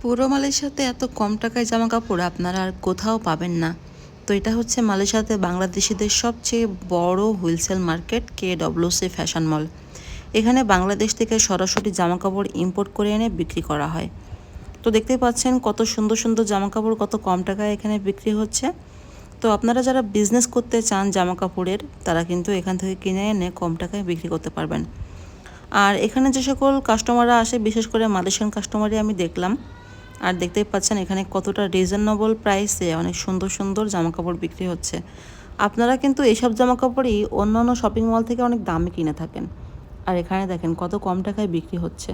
পুরো মালয়েশিয়াতে এত কম টাকায় জামা কাপড় আপনারা আর কোথাও পাবেন না। তো এটা হচ্ছে মালয়েশিয়াতে বাংলাদেশিদের সবচেয়ে বড় হোলসেল মার্কেট KWC ফ্যাশন মল। এখানে বাংলাদেশ থেকে সরাসরি জামা কাপড় ইম্পোর্ট করে এনে বিক্রি করা হয়। তো দেখতেই পাচ্ছেন কত সুন্দর সুন্দর জামা কাপড় কত কম টাকায় এখানে বিক্রি হচ্ছে। তো আপনারা যারা বিজনেস করতে চান জামা কাপড়ের, তারা কিন্তু এখান থেকে কিনে এনে কম টাকায় বিক্রি করতে পারবেন। আর এখানে যে সকল কাস্টমাররা আসে, বিশেষ করে মালয়েশিয়ান কাস্টমারই আমি দেখলাম। আর দেখতেই পাচ্ছেন এখানে কতটা রিজনেবল প্রাইসে অনেক সুন্দর সুন্দর জামাকাপড় বিক্রি হচ্ছে। আপনারা কিন্তু এইসব জামাকাপড়ই অন্য অন্য শপিং মল থেকে অনেক দামে কিনে থাকেন, আর এখানে দেখেন কত কম টাকায় বিক্রি হচ্ছে।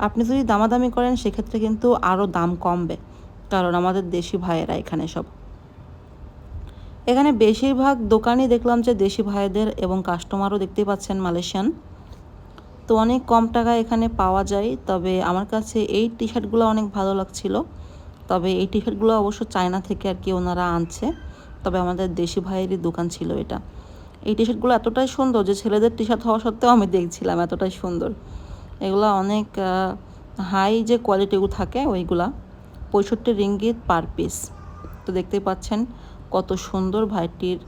আপনি যদি দামাদামি করেন সেক্ষেত্রে কিন্তু আরও দাম কমবে, কারণ আমাদের দেশি ভাইয়েরা এখানে সব। এখানে বেশিরভাগ দোকানই দেখলাম যে দেশি ভাইদের, এবং কাস্টমারও দেখতেই পাচ্ছেন মালয়েশিয়ান। তো অনেক কম টাকায় এখানে পাওয়া যায়। তবে আমার কাছে এই টি শার্টগুলো অনেক ভালো লাগছিল। তবে এই টি শার্টগুলো অবশ্য চায়না থেকে আর কি ওনারা আনছে। তবে আমাদের দেশি ভাইয়েরই দোকান ছিল এটা। এই টি শার্টগুলো এতটাই সুন্দর যে ছেলেদের টি শার্ট হওয়া সত্ত্বেও আমি দেখছিলাম এতটাই সুন্দর। এগুলো অনেক হাই যে কোয়ালিটিগুলো থাকে ওইগুলা। 65 রিঙ্গিত পার পিস। তো দেখতেই পাচ্ছেন কত সুন্দর ভাইটির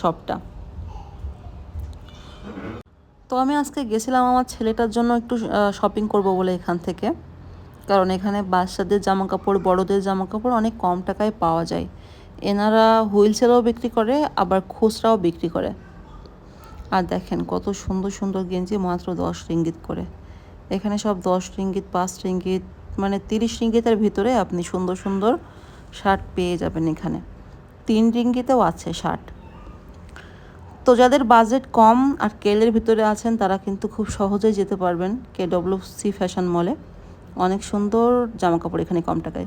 শপটা। তো আমি আজকে গেছিলাম আমার ছেলেটার জন্য একটু শপিং করব বলে এখান থেকে, কারণ এখানে বাচ্চাদের জামাকাপড়, বড়দের জামাকাপড় অনেক কম টাকায় পাওয়া যায়। এনারা হুইলসেলও বিক্রি করে, আবার খুচরাও বিক্রি করে। আর দেখেন কত সুন্দর সুন্দর গেঞ্জি মাত্র 10 রিঙ্গিত করে। এখানে সব 10 রিঙ্গিত, 5 রিঙ্গিত, মানে 30 রিঙ্গিতের ভিতরে আপনি সুন্দর সুন্দর শার্ট পেয়ে যাবেন এখানে। 3 রিঙ্গিতেও আছে শার্ট। তো যাদের বাজেট কম আর কেলের ভিতরে আছেন, তারা কিন্তু খুব সহজেই যেতে পারবেন KWC ফ্যাশন মলে। অনেক সুন্দর জামাকাপড় এখানে কম টাকায়।